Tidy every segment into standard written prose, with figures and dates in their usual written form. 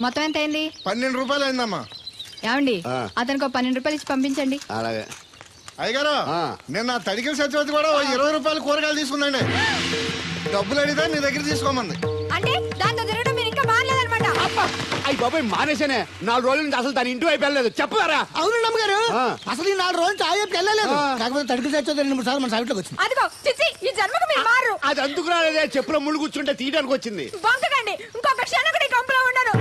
మొత్తం ఎంత అయింది? 12 రూపాయలు అయిందమ్మా. ఏమండి అతనికి 12 రూపాయలు ఇచ్చి పంపించండి. అలాగే అయ్యగారు నిన్న తడికిల సత్యవతి కూడా 20 రూపాయలు కూరగాయలు తీసుకుందండి. డబ్బులు అడిగితే నీ దగ్గర తీసుకోమంది. అంటే దాంతో తిరగడం మీరు ఇంకా మారలేదన్నమాట. అయ్యి బాబాయ్ మానేసానే 4 రోజుల నుంచి అసలు తన ఇంటి వైపు వెళ్ళలేదు. చెప్పారా? అవునండి అమ్మగారు, అసలు ఈ 4 రోజులు చాయకి వెళ్ళలేదు. కాకపోతే తడికి సత్యవతి 2-3 సార్లు మన సైట్లోకి వచ్చింది. అదిగో చిచ్చి, ఈ జన్మకు మీరు మారు. అది అందుకు రాలేదే, చెప్పులో ముళ్ళు కూర్చుంటే తీయడానికి వచ్చింది. బొంకకండి, ఇంకొక క్షణం కూడా ఈ కంపులో ఉండను.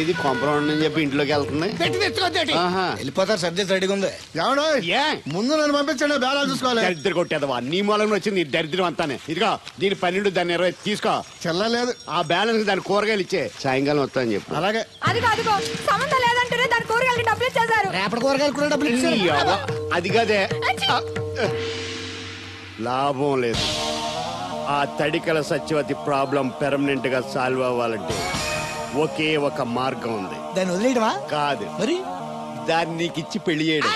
ఇది కొంపరం ఉండని చెప్పి ఇంట్లోకి వెళ్తుంది. పెట్టి తెచ్చుకోండి, వెళ్ళిపోతారు. సబ్జెక్ట్ రెడీగా ఉంది. ఏమన్నా ముందు నన్ను పంపించండి, బేరాలు చూసుకోవాలి. దరిద్ర కొట్టేదవా, నీ మూలంలో వచ్చింది ఈ దరిద్రం అంతానే. ఇదిగో దీని 12 దాన్ని 20 తీసుకో. చెల్లలేదు ఆ బ్యాలెన్స్ దాని కూరగాయలు ఇచ్చే, సాయంకాలం వస్తాను చెప్పు. అలాగే. అదిగో సంబంధం లేదంటేనే దాని కూరగాయలకి డబ్బులు ఇచ్చేశారు. రేపటి కూరగాయలు కూడా డబ్బులు ఇచ్చారు. అది కదే, లాభం లేదు. ఆ తడికల సత్యవతి ప్రాబ్లం పెర్మనెంట్ గా సాల్వ్ అవ్వాలంటే ఒకే ఒక మార్గం ఉంది. దాన్ని వదిలేయడమా? కాదు, మరి దాన్ని నీకిచ్చి పెళ్లి చేయడం.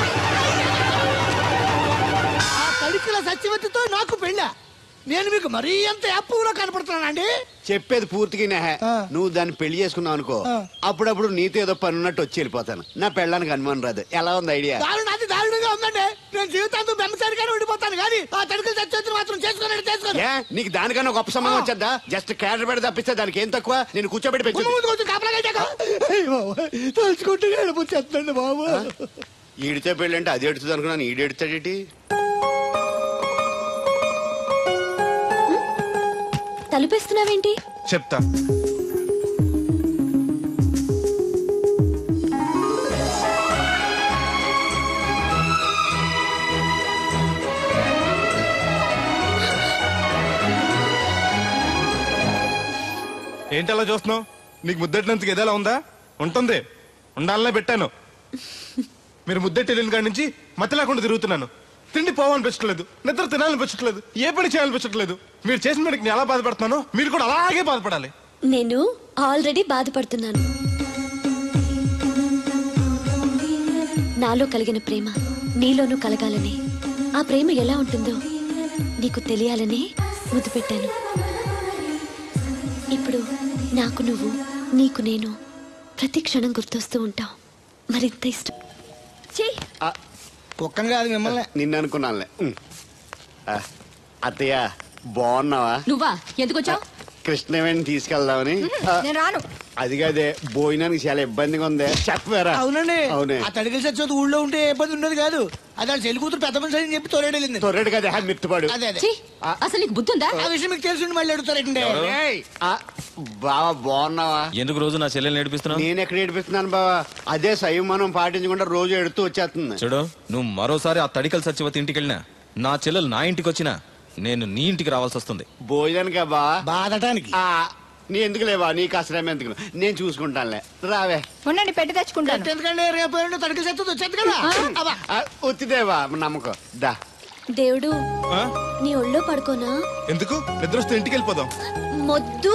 ఆ తడికల సత్యవతితో నాకు పెళ్ళా? నేను మీకు మరీ ఎంత యాప్లో కనపడుతున్నానండి? చెప్పేది పూర్తిగా నువ్వు దాన్ని పెళ్లి చేసుకున్నావు అనుకో, అప్పుడప్పుడు నీతో ఏదో పని ఉన్నట్టు వచ్చి వెళ్ళిపోతాను. నా పెళ్ళడానికి అనుమానం రాదు. ఎలా ఉంది ఐడియా? అది దారుణంగా ఉందండి. నేను జీవితాంతం బెమ్మసారిగానే ఉండిపోతాను కానీ ఆ తడికల సత్యవతిని మాత్రం చేసుకోను. నీకు దానికన్నా గొప్ప సంబంధం వచ్చేద్దా? జస్ట్ క్యాడర్ పెడితే తప్పిస్తే దానికి ఏం తక్కువ? నేను కూర్చోబెట్టి పెంచు. తలుచుకుంటే ఏడిపోతుందండి బాబు. ఈడితే పెళ్ళి అంటే అది ఎడుతుంది అనుకున్నాను, ఈడు ఎడుతాడేటి? తలుపేస్తున్నావేంటి? చెప్తా. ఏంటలా చూస్తున్నావు? నీకు ముద్దెట్టినందుకు ఏదైనా ఉందా? ఉంటుంది, ఉండాలనే పెట్టాను. మీరు ముద్దెట్టి వెళ్ళిన కాడి నుంచి మతి లేకుండా తిరుగుతున్నాను. తిండి పోవాలనిపించట్లేదు, నిద్ర తినాలనిపించట్లేదు, ఏ పని చేయాలనిపించట్లేదు. మీరు చేసిన పనికి నేను ఎలా బాధపడుతున్నానో మీరు కూడా అలాగే బాధపడాలి. నేను ఆల్రెడీ బాధపడుతున్నాను. నాలో కలిగిన ప్రేమ నీలోనూ కలగాలని, ఆ ప్రేమ ఎలా ఉంటుందో నీకు తెలియాలని ముద్దు పెట్టాను. ఇప్పుడు నాకు నువ్వు, నీకు నేను ప్రతి క్షణం గుర్తొస్తూ ఉంటావు. మరింత ఇష్టం. కుక్కం కాదు మిమ్మల్ని. నిన్ను అనుకున్నానులే. అత్తయ్య బాగున్నావా? నువ్వా? ఎందుకు వచ్చావు? కృష్ణవేణి తీసుకెళ్దామని. నేను రాను. అది కాదే, భోజనానికి చాలా ఇబ్బందిగా ఉంది. చెప్పారా? అవునండి. అవునే. ఆ తడికల సత్యవతి ఊళ్ళో ఉంటే ఏ ఇబ్బంది ఉండదు కాదు. అది చెల్లి కూతురు పెద్ద మనిషి అని చెప్పి తొరేడెళ్ళింది. తొర్రెడు కదా, మిత్తుపాడు. అదే అసలు నీకు బుద్ధి ఉందా? ఆ విషయం మీకు తెలిసి మళ్ళీ అడుగుతారండి. బావా బాగున్నావా? ఎందుకు రోజు నా చెల్లెల్ని ఏడిపిస్తున్నావు? నేను ఎక్కడ ఏడిపిస్తున్నాను బావా? అదే సంయమనం పాటించకుండా రోజు ఎడుతూ వచ్చేస్తుంది. చూడు, నువ్వు మరోసారి ఆ తడికల సత్యవతి ఇంటికి వెళ్ళినా, నా చెల్లెలు నా ఇంటికి వచ్చినా నేను నీ ఇంటికి రావాల్సి వస్తుంది. భోజనానికా బావా? బాధటానికి. నీ ఎందుకు లేవా? నీకు అసలు ఎందుకు, నేను చూసుకుంటానులే. రావే. ఉండండి, పెట్టి తెచ్చుకుంటాను. ఎందుకంటే రేపు తడికల సత్యవతి వచ్చేది కదా. వచ్చిదేవా నమ్మకం. దా. దేవుడు, నీ ఒళ్ళో పడుకోనా? ఎందుకు? నిద్ర వస్తే ఇంటికి వెళ్ళిపోదాం. మొద్దు,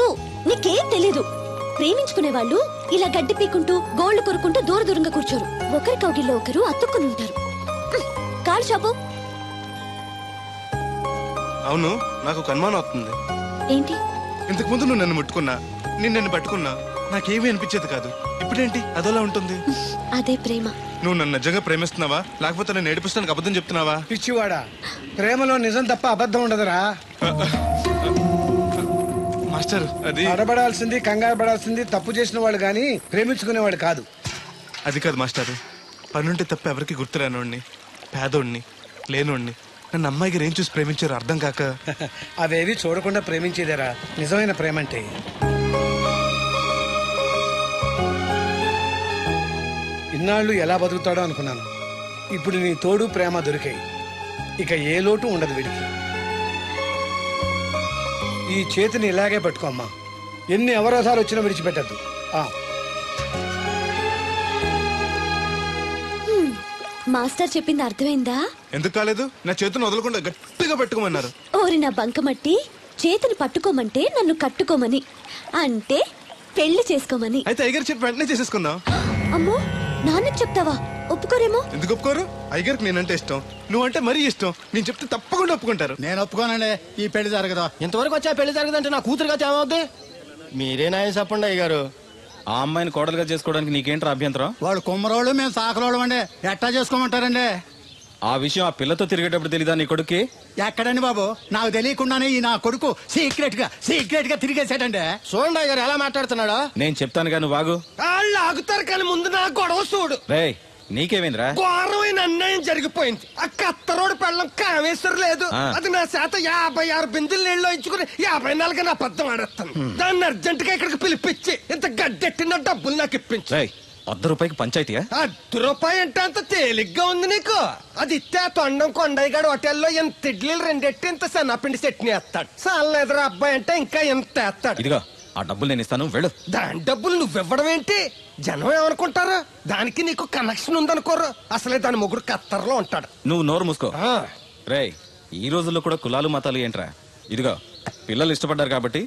నీకేం తెలీదు. ప్రేమించుకునే వాళ్ళు ఇలా గడ్డి పీకుంటూ గోళ్లు కొరుకుంటూ దూరంగా కూర్చోరు. ఒకరి కౌగిల్లో ఒకరు అతుక్కుని ఉంటారు. కాలు చాపు. అవును, నాకు ఒక అనుమానం అవుతుంది. ఏంటి? ఇంతకు ముందు నువ్వు నన్ను ముట్టుకున్నా, నేను నన్ను పట్టుకున్నా, నాకేమీ అనిపించేది కాదు. ఇప్పుడేంటి అదోలా ఉంటుంది? అదే ప్రేమ. నువ్వు నన్ను నిజంగా ప్రేమిస్తున్నావా, లేకపోతే నేను ఏడిపిస్తానికి అబద్ధం చెప్తున్నావా? పిచ్చివాడా, ప్రేమలో నిజం తప్ప అబద్ధం ఉండదురా. మాస్టర్, అది అడబడాల్సింది, కంగారు పడాల్సింది తప్పు చేసిన వాడు గాని ప్రేమించుకునేవాడు కాదు. అది కాదు మాస్టర్. పనుంటే తప్ప ఎవరికి గుర్తురానోడిని, పేదోడిని, లేనోడిని నన్ను అమ్మాయి గారు ఏం చూసి ప్రేమించారు అర్థం కాక. అవేవి చూడకుండా ప్రేమించేదేరా నిజమైన ప్రేమ అంటే. ఇన్నాళ్ళు ఎలా బతుకుతాడో అనుకున్నాను. ఇప్పుడు నీ తోడు ప్రేమ దొరికాయి. ఇక ఏ లోటు ఉండదు వీడికి. ఈ చేతిని ఇలాగే పట్టుకోమ్మా. ఎన్ని అవరోధాలు వచ్చినా విడిచిపెట్టద్దు. మాస్టర్ చెప్పింది అర్థమైందా? ఎందుకు కాలేదు? నా చేతిని వదలకుండా గట్టిగా పట్టుకోమన్నారు. ఓరి నా బంకమట్టి, చేతిని పట్టుకోమంటే నన్ను కట్టుకోమని, అంటే పెళ్లి చేసుకోమని. అయితే అయ్యగారు చెప్పి వెంటనే చేసేసుకుందాం. అమ్మో, నాన్నకి చెప్తావా? ఒప్పుకోరేమో. ఎందుకు ఒప్పుకోరు? అయ్యగారికి నేనంటే ఇష్టం, నువ్వంటే మరీ ఇష్టం. నేను చెప్తే తప్పకుండా ఒప్పుకుంటారు. నేను ఒప్పుకోనండి, ఈ పెళ్లి జరగదు. ఇంతవరకు వచ్చా పెళ్లి జరగదంటే నా కూతురుగా ఏమవుద్ది? మీరే నాయం చెప్పండి అయ్యగారు. ఆ అమ్మాయిని కోడలుగా చేసుకోవడానికి నీకేంట్రా అభ్యంతరం? వాళ్ళు కుమ్మరోళ్ళు, మేము సాకరోళ్ళు అండి. ఎట్టా చేసుకోమంటారండి? ఆ విషయం ఆ పిల్లతో తిరిగేటప్పుడు తెలీదా నీ కొడుక్కి? ఎక్కడండి బాబు, నాకు తెలియకుండానే ఈ నా కొడుకు సీక్రెట్ గా తిరిగేసాడండి. చూడండి అయ్యారు ఎలా మాట్లాడుతున్నాడా. నేను చెప్తానుగా, నువ్వు ఆగు. వాళ్ళు ఆగుతారు కానీ ముందు నా గొడవ చూడు. రేయ్, నీకేమైందిరా? ఘోరమైన అన్యాయం జరిగిపోయింది. ఆ కత్తరోడు పెళ్ళం కామేశ్వరం లేదు. అది నా చేత 56 బిందులు నీళ్ళు ఇచ్చుకుని 54 నా అబద్ధం ఆడేస్తాను. దాన్ని అర్జెంట్ గా ఇక్కడికి పిలిపించి ఇంత గడ్డెట్టిన డబ్బులు నాకు ఇప్పించు. రేయ్, ₹100 పంచాయతీయా? ₹100 అంటే అంత తేలిగ్గా ఉంది నీకు. అది ఇస్తే తొండం కొండయ్యగాడు హోటల్లో ఎంత ఇడ్లీలు 2 ఎట్టి ఇంత సన్నపిండి చట్నీ వేస్తాడు. చాలా ఎదురు అబ్బాయి అంటే ఇంకా ఎంత వేస్తాడు. ఇదిగో ఆ డబ్బులు నేను ఇస్తాను, వెళ్ళు. దాని డబ్బులు నువ్వివ్వడం ఏంటి? జనం ఏమనుకుంటారు? దానికి నీకు కనెక్షన్ ఉందనుకోరు. అసలే దాని మొగుడు కత్తర్లో ఉంటాడు. నువ్వు నోరు మూసుకో. రేయ్, ఈ రోజుల్లో కూడా కులాలు మతాలు ఏంట్రా? ఇదిగో పిల్లలు ఇష్టపడ్డారు కాబట్టి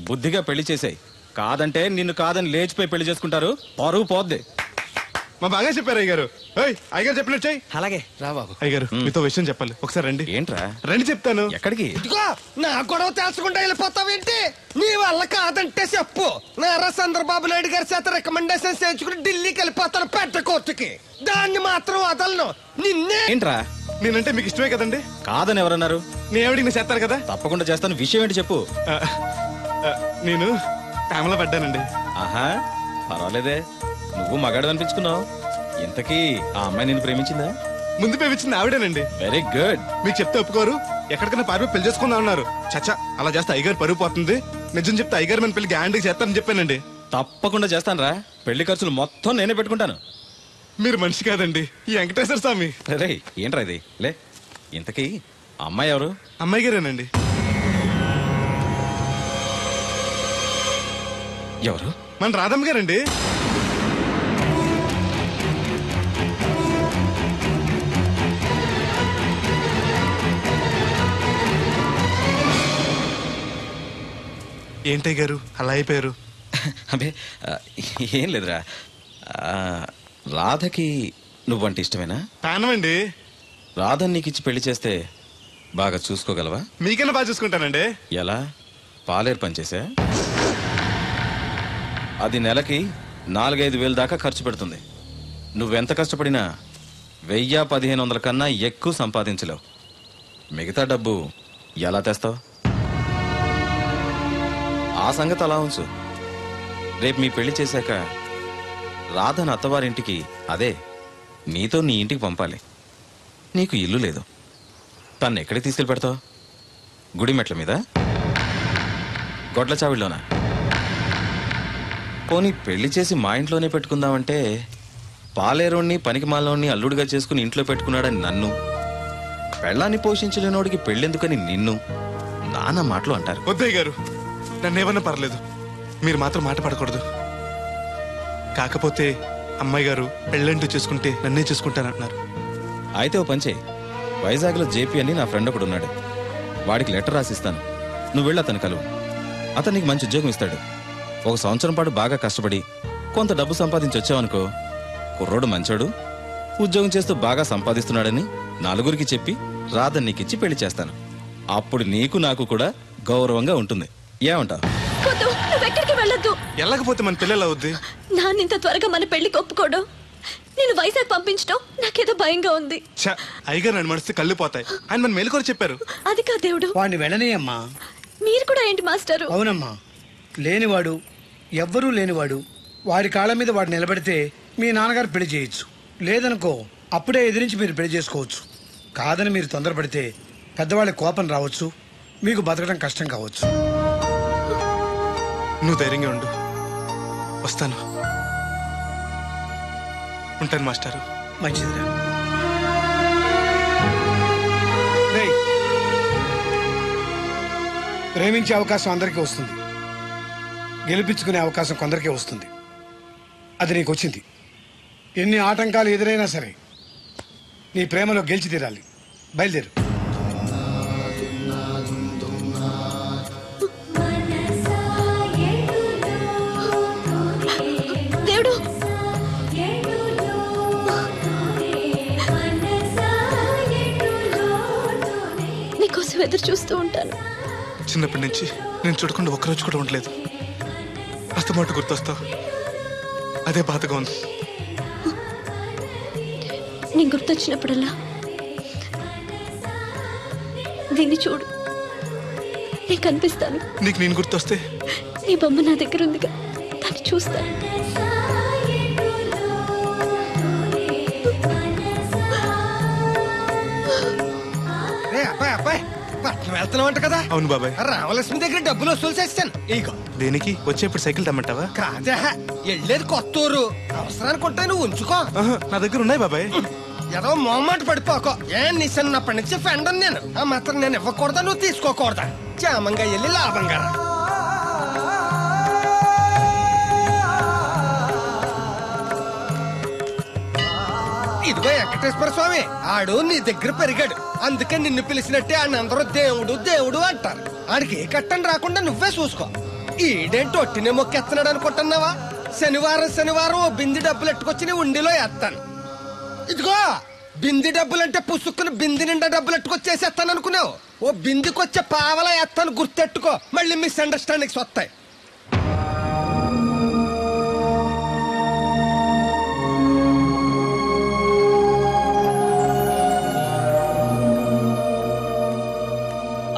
బుద్ధిగా పెళ్లి చేసేయ్. కాదంటే నిన్ను కాదని లేచిపోయి పెళ్లి చేసుకుంటారు, పరువు పోద్ది. మా బాగా చెప్పారు అయ్యగారు. అయ్యగారు చెప్పినట్టు చెయ్యి. అలాగే రా బాబు. అయ్యగారు మీతో విషయం చెప్పాలి, ఒకసారి రండి. ఏంట్రా? రండి చెప్తాను. ఎక్కడికి? ఇదిగో నా గొడవ తెలుసుకుంటా వెళ్ళిపోతావేంటి? నీ వల్ల కాదంటే చెప్పు. నారా చంద్రబాబు నాయుడు గారి చేత రికమెండేషన్ చేయించుకుని ఢిల్లీకి వెళ్ళిపోతాను పెద్ద కోర్టుకి. దాన్ని మాత్రం వదలను. నిన్నే. ఏంట్రా? నేనంటే మీకు ఇష్టమే కదండి. కాదని ఎవరన్నారు? నేను ఎవడికి నేను చేస్తాను కదా. తప్పకుండా చేస్తాను. విషయం ఏంటి చెప్పు. నేను ప్రేమలో పడ్డానండి. ఆహా, పర్వాలేదే, నువ్వు మగాడు అనిపించుకున్నావు. ఇంతకీ ఆ అమ్మాయి నిన్ను ప్రేమించిందా? ముందు పేపించింది ఆవిడేనండి. Very good. మీకు చెప్తే ఒప్పుకోరు. ఎక్కడికైనా పారిపోయి పెళ్లి చేసుకుందాం అన్నారు. చచ్చా, అలా చేస్తే అయ్యగారు పరుగు పోతుంది. నిజం చెప్తే అయ్యగారు మన పెళ్లి గ్యాండ్కి చేస్తానని చెప్పానండి. తప్పకుండా చేస్తాను రా. పెళ్లి ఖర్చులు మొత్తం నేనే పెట్టుకుంటాను. మీరు మనిషి కాదండి, ఈ వెంకటేశ్వర స్వామి. రే, ఏంట్రా ఇది? లే, ఇంతకీ ఆ అమ్మాయి ఎవరు? అమ్మాయి గారేనండి. ఎవరు? మన రాధమ్మ గారండి. ఏంటయ్య గారు అలా అయిపోయారు? అబే, ఏం లేదురా. రాధకి నువ్వంటే ఇష్టమేనా? ప్రాణమండి. రాధని నీకు ఇచ్చి పెళ్లి చేస్తే బాగా చూసుకోగలవా? మీకన్నా బాగా చూసుకుంటానండి. ఎలా? పాలేరు పనిచేసా? అది నెలకి 4-5 వేలు దాకా ఖర్చు పెడుతుంది. నువ్వెంత కష్టపడినా 1000-1500 కన్నా ఎక్కువ సంపాదించలేవు. మిగతా డబ్బు ఎలా తెస్తావు? ఆ సంగతి అలా ఉంచు. రేపు మీ పెళ్లి చేశాక రాధను అత్తవారింటికి, అదే నీతో నీ ఇంటికి పంపాలి. నీకు ఇల్లు లేదు. తను ఎక్కడికి తీసుకెళ్ళి పెడతావు? గుడి మెట్ల మీద? గొడ్ల చావిడిలోనా? పోనీ పెళ్లి చేసి మా ఇంట్లోనే పెట్టుకుందామంటే పాలేరోణ్ణి పనికి మాలోని అల్లుడిగా చేసుకుని ఇంట్లో పెట్టుకున్నాడని నన్ను, పెళ్ళాన్ని పోషించలేనోడికి పెళ్ళెందుకని నిన్ను నానా మాటలు అంటారు. వద్దయ్య గారు, నన్నేమన్నా పర్లేదు, మీరు మాత్రం మాట పడకూడదు. కాకపోతే అమ్మాయి గారు పెళ్ళంటూ చేసుకుంటే నన్నే చేసుకుంటానంటున్నారు. అయితే ఓ పంచే, వైజాగ్లో జేపీ అని నా ఫ్రెండ్ ఒకడు ఉన్నాడు. వాడికి లెటర్ రాసిస్తాను, నువ్వు వెళ్ళి అతను కలువు. అతను నీకు మంచి ఉద్యోగం ఇస్తాడు. 1 సంవత్సరం పాటు బాగా కష్టపడి కొంత డబ్బు సంపాదించి వచ్చావనుకో, కుర్రోడు మంచోడు, ఉద్యోగం చేస్తూ బాగా సంపాదిస్తున్నాడని నలుగురికి చెప్పి రాధని నీకిచ్చి పెళ్లి చేస్తాను. అప్పుడు నీకు నాకు కూడా గౌరవంగా ఉంటుంది. ఏమంటావు? ఎక్కడికి వెళ్ళొద్దు. వెళ్ళకపోతే మన పిల్లలు అవుద్ది. నాన్నింత త్వరగా మన పెళ్లికి ఒప్పుకోవడం, నేను వైజాగ్ పంపించడం నాకేదో భయంగా ఉంది. అయ్యగారు నన్ను మనసు కళ్ళు పోతాయి. ఆయన మన మేలుకొని చెప్పారు. అది కాదు దేవుడు. వాడిని వెళ్ళనీయమ్మా. మీరు కూడా ఏంటి మాస్టారు? అవునమ్మా, లేనివాడు, ఎవ్వరూ లేనివాడు, వాడి కాళ్ళ మీద వాడు నిలబడితే మీ నాన్నగారు పెళ్లి చేయొచ్చు. లేదనుకో, అప్పుడే ఎదిరించి మీరు పెళ్లి చేసుకోవచ్చు. కాదని మీరు తొందరపడితే పెద్దవాళ్ళ కోపం రావచ్చు, మీకు బతకడం కష్టం కావచ్చు. నువ్వు ధైర్యంగా ఉండు, వస్తాను. ఉంటాను మాస్టారు. మంచిదిరా. రేయ్, ప్రేమించే అవకాశం అందరికీ వస్తుంది, గెలిపించుకునే అవకాశం కొందరికే వస్తుంది. అది నీకు వచ్చింది. ఎన్ని ఆటంకాలు ఎదురైనా సరే నీ ప్రేమలో గెలిచి తీరాలి. బయలుదేరు. దేవుడు, నీకోసం ఎదురు చూస్తూ ఉంటాను. చిన్నప్పటి నుంచి నేను చూడకుండా ఒక్కరోజు కూడా ఉండలేదు. అస్తమాట గుర్తొస్తావు. అదే బాధగా ఉంది. నేను గుర్తొచ్చినప్పుడల్లా దీన్ని చూడు, నేను కనిపిస్తాను. నీకు నేను గుర్తొస్తే? నీ బొమ్మ నా దగ్గర ఉందిగా, దాన్ని చూస్తాను. అబ్బాయి అబ్బాయి పట్నం వెళ్తున్నావంట కదా? అవును బాబాయ్. రామలక్ష్మి దగ్గర డబ్బులు వసూలు చేస్తాను. ఇగో. దేనికి? వచ్చేప్పుడు సైకిల్ తెమ్మంటావా? కాదా, వెళ్ళేది కొత్తూరు, అవసరానికి ఉంటాయి, నువ్వు ఉంచుకో. నా దగ్గర ఉన్నాయి బాబాయ్. ఏదో మొహమాట పడిపోకో. నీ చిన్నప్పటి నుంచి ఫ్రెండ్ నేను. ఆ మాత్రం నేను ఇవ్వకూడదా, నువ్వు తీసుకోకూడదా? క్షేమంగా వెళ్ళి లాభంగా రా. ఇదిగో వెంకటేశ్వర స్వామి, ఆడు నీ దగ్గర పెరిగాడు, అందుకే నిన్ను పిలిచినట్టే ఆయన అందరూ దేవుడు దేవుడు అంటారు. ఆడికి ఏ కట్టం రాకుండా నువ్వే చూసుకో. ఈడేంటి ఒట్టినే మొక్కెత్తనాడు అనుకుంటున్నావా? శనివారం శనివారం ఓ బింది డబ్బులు ఎట్టుకొచ్చి నీ ఉండిలో వేస్తాను. ఇదిగో బింది డబ్బులంటే పుసుక్కుని బింది నిండా డబ్బులు ఎట్టుకొచ్చేసేస్తాను అనుకున్నావు. ఓ బిందికొచ్చే పావలా వేస్తాను, గుర్తెట్టుకో. మళ్ళీ మిస్అండర్స్టాండింగ్స్ వస్తాయి.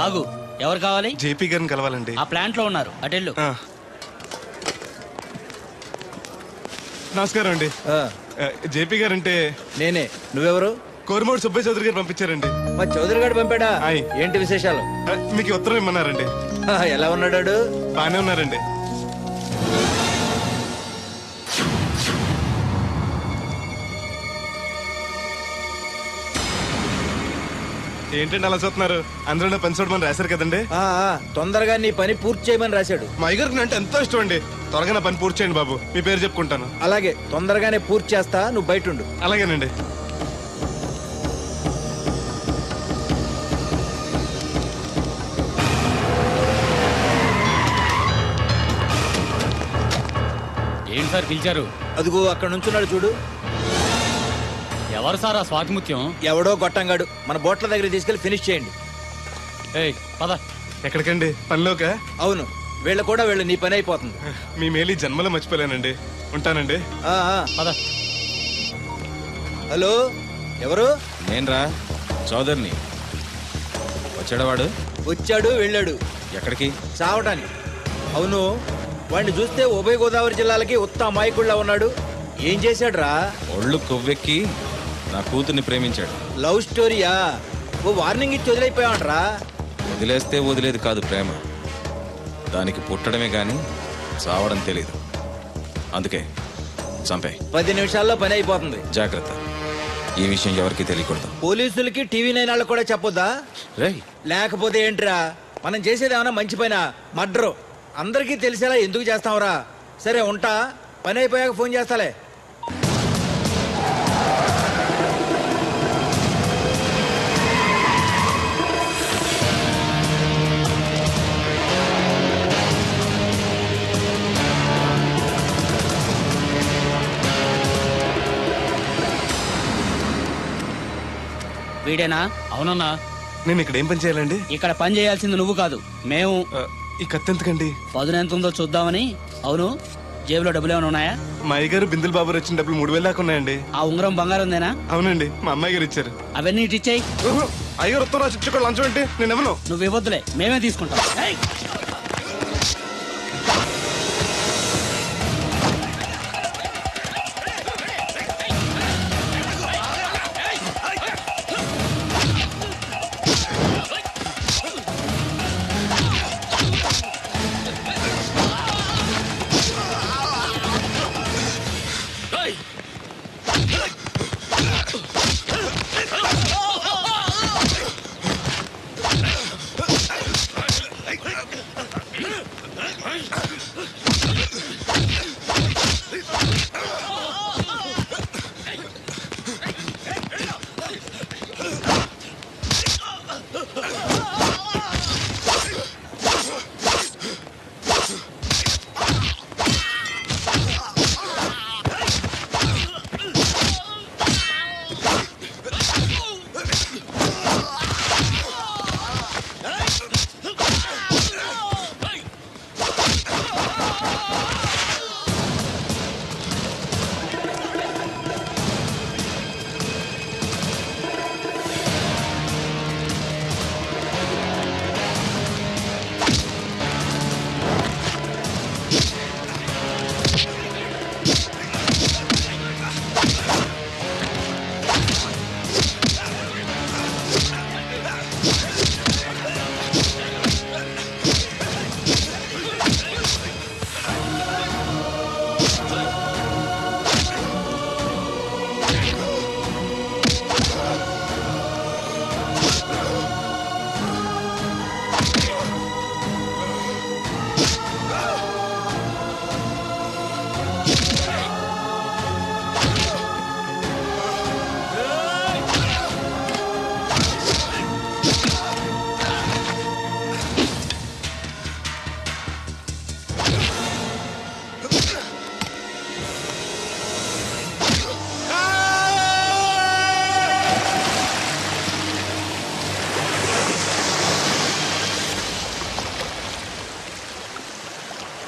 ఆగు, ఎవరు కావాలి? జేపీ గారిని కలవాలండి. ఆ ప్లాంట్ లో ఉన్నారు, అటెళ్ళు. నమస్కారం అండి. జేపీ గారు అంటే నేనే. నువ్వెవరు? కోరమూడి సుబ్బయ్య చౌదరి గారు పంపించారండి. మా చౌదరి గారు పంపాడా? ఏంటి విశేషాలు? మీకు ఉత్తరం ఇమ్మన్నారండి. ఎలా ఉన్నాడు? బానే ఉన్నారండి. ఏంటండి అలా చూస్తున్నారు? అందరూ పని చూడమని రాశారు కదండి. తొందరగా నీ పని పూర్తి చేయమని రాశాడు. మా అయ్యగారికి అంటే ఎంతో ఇష్టం అండి. త్వరగా నా పని పూర్తి చేయండి బాబు, మీ పేరు చెప్పుకుంటాను. అలాగే, తొందరగానే పూర్తి చేస్తా, నువ్వు బయట ఉండు. అలాగేనండి. ఏంటి సార్ పిలిచారు? అదిగో అక్కడ నుంచున్నాడు చూడు. ఎవరు సార్ ఆ స్వాతిముత్యం? ఎవడో గొట్టంగాడు. మన బోట్ల దగ్గర తీసుకెళ్లి ఫినిష్ చేయండి. పద. ఎక్కడికండి? పనిలోక? అవును, వీళ్ళ కూడా వీళ్ళు, నీ పని అయిపోతుంది. మీ మేలు జన్మలో మర్చిపోలేనండి. ఉంటానండి. పద. హలో, ఎవరు? నేనరా, చౌదరిని. వచ్చాడా వాడు? వచ్చాడు, వెళ్ళాడు. ఎక్కడికి? చావటానికి. అవును, వాడిని చూస్తే ఉభయ గోదావరి జిల్లాలకి ఉత్త అమాయకుళ్ళ ఉన్నాడు. ఏం చేశాడు రా? ఒళ్ళు కొవ్వెక్కి నా కూతుర్ని ప్రేమించాడు. లవ్ స్టోరీయా? ఓ వార్నింగ్ ఇచ్చి వదిలేకపోయావంటరా? వదిలేస్తే వదిలేదు కాదు ప్రేమ, దానికి పుట్టడమే గాని చావడం తెలీదు. అందుకే చంపే. 10 నిమిషాల్లో పని అయిపోతుంది. జాగ్రత్త, ఈ విషయం ఎవరికి తెలియకూడదు. పోలీసులకి టీవీ 9 వాళ్ళకి కూడా చెప్పొద్దా? రేయ్, లేకపోతే ఏంట్రా, మనం చేసేది ఏమన్నా మంచి పైన మర్డరు అందరికీ తెలిసేలా ఎందుకు చేస్తావురా? సరే ఉంటా, పని అయిపోయాక ఫోన్ చేస్తాలే. వీడేనా? అవునన్నా. నేను ఇక్కడ ఏం పని చేయాలండి? ఇక్కడ పని చేయాల్సింది నువ్వు కాదు, మేము. ఈ కత్తి ఎందుకండి? పదును ఎంత ఉందో చూద్దామని. అవును, జేబులో డబ్బులు ఏమైనా ఉన్నాయా? మా అయ్యగారు బిందులు బాబు వచ్చిన డబ్బులు 3000 దాకా ఉన్నాయండి. ఆ ఉంగరం బంగారం ఉందేనా? అవునండి, మా అమ్మాయి గారు ఇచ్చారు. అవన్నీ ఇటు ఇచ్చేయి. అయ్యగారు ఉత్తరం రాసి ఇచ్చుకోవాలి, లంచం ఏంటి? నేను ఇవ్వను. నువ్వు ఇవ్వద్దులే, మేమే తీసుకుంటాం.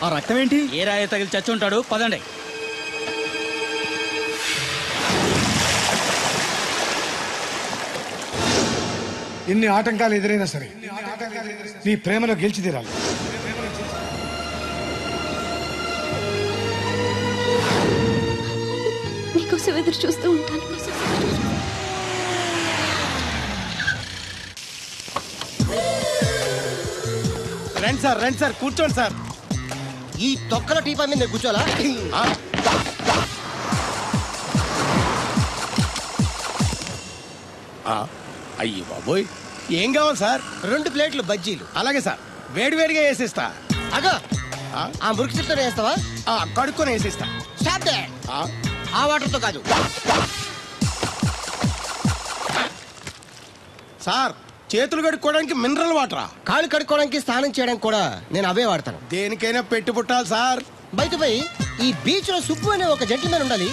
ఆ రక్తం ఏంటి? ఏ రాయ తగిలి చచ్చి ఉంటాడు. పదండి. ఎన్ని ఆటంకాలు ఎదురైనా సరే నీ ప్రేమలో గెలిచి తీరాలి. నీకోసం ఎదురు చూస్తూ ఉంటాను. రండి సార్ కూర్చోండి సార్. ఈ తొక్కల టీపా మీద కూర్చోాలా? అయ్యి బాబోయ్, ఏం కావాలి సార్? 2 ప్లేట్లు బజ్జీలు. అలాగే సార్, వేడివేడిగా వేసిస్తా. అగో ఆ మురికి చెప్తాను వేస్తావా? కడుక్కొని వేసిస్తా. Stop they. ఆ వాటర్తో కాదు సార్, చేతులు కడుక్కోవడానికి మినరల్ వాటరా? కాళ్ళు కడుక్కోవడానికి స్నానం చేయడానికి కూడా నేను అవే వాడతాను. దేనికైనా పెట్టి పుట్టాలి సార్. బయట పోయి ఈ బీచ్ లో సుబ్బు అనే ఒక జెంటిల్మెన్ ఉండాలి.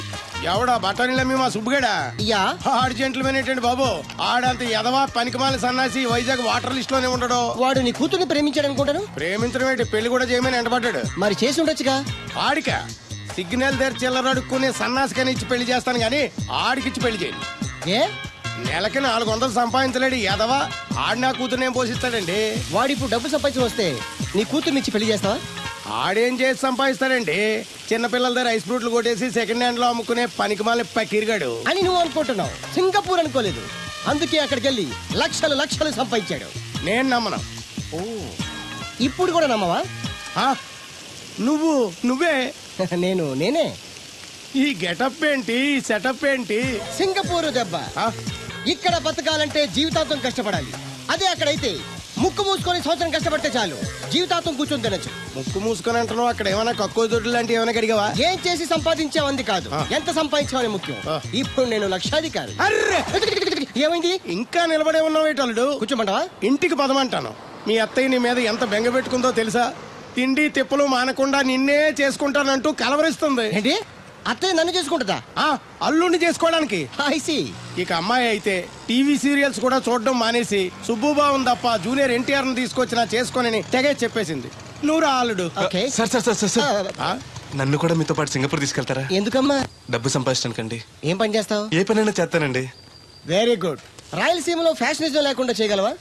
ఎవడా బఠానీలమ్మి మా సుబ్బుగడా? యా. ఆడు జెంటిల్మెన్ ఏంటండి బాబు? ఆడంత ఎదవా పనికిమాల సన్నాసి వైజాగ్ వాటర్ లిస్ట్ లోనే ఉండడు. వాడు నీ కూతుర్ని ప్రేమించాడు అనుకుంటాను. ప్రేమించడం ఏంటి, పెళ్లి కూడా చేయమని ఎంటబడ్డాడు. మరి చేసి ఉండొచ్చుగా. ఆడిక సిగ్నల్ దగ్గర చిల్లర అడుక్కునే సన్నాసికని ఇచ్చి పెళ్లి చేస్తాను గానీ ఆడికిచ్చి పెళ్లి చేయండి. ఏ నెలకి 400 సంపాదించలేడు ఎదవా. ఆడి నా కూతురు ఏం పోషిస్తాడండి? వాడు ఇప్పుడు డబ్బు సంపాదించి వస్తే నీ కూతుర్ని ఇచ్చి పెళ్లి చేస్తావా? ఆడేం చేసి సంపాదిస్తాడండి? చిన్నపిల్లల దగ్గర ఐస్ ఫ్రూట్లు కొట్టేసి సెకండ్ హ్యాండ్ లో అమ్ముకునే పనికిమాల పకీర్గాడు అని నువ్వు అనుకుంటున్నావు. సింగపూర్ అనుకోలేదు. అందుకే అక్కడికి వెళ్ళి లక్షలు లక్షలు సంపాదించాడు. నేను నమ్మను. ఇప్పుడు కూడా నమ్మవా? నువ్వే నేనే. ఈ గెటప్ ఏంటి, ఈ సెటప్ ఏంటి? సింగపూర్ దెబ్బ. ఇక్కడ బతకాలంటే జీవితాంతం కష్టపడాలి. అదే అక్కడైతే ముక్కు మూసుకొని సంవత్సరం కష్టపడితే చాలు, జీవితాంతం కూర్చొని తినచ్చు. ముక్కు మూసుకొని అంటున్నావు, అక్కడ ఏమైనా కక్కువ దొడ్లు లాంటి ఏమైనా కడిగావా? ఏం చేసి సంపాదించావంది కాదు, ఎంత సంపాదించావని ముఖ్యం. ఇప్పుడు నేను లక్షాధికారి. ఏమైంది? ఇంకా నిలబడే ఉన్నావు ఏటల్లుడు? కూర్చోమంటావా? ఇంటికి పదమంటాను. మీ అత్తయ్య నీ మీద ఎంత బెంగ పెట్టుకుందో తెలుసా? తిండి తిప్పలు మానకుండా నిన్నే చేసుకుంటానంటూ కలవరిస్తుంది. ఏంటి? అత్తయ్య నన్ను చేసుకుంటుందా? అల్లుడిని చేసుకోవడానికి. ఐసి. ఇక అమ్మాయి అయితే టీవీ సీరియల్స్ కూడా చూడడం మానేసి సుబ్బుబాబుని తప్ప జూనియర్ ఎన్టీఆర్ ని తీసుకొచ్చినా చేసుకోనని తెగే చెప్పేసింది. నువ్వు రా అల్లుడు. సార్ నన్ను కూడా మీతో పాటు సింగపూర్ తీసుకెళ్తారా? ఎందుకమ్మా? డబ్బు సంపాదించడానికండి. ఏం పని చేస్తావు? ఏ పనైనా చేస్తానండి. Very good. రాయలసీమలో ఫ్యాషనిజం లేకుండా చేయగలవా?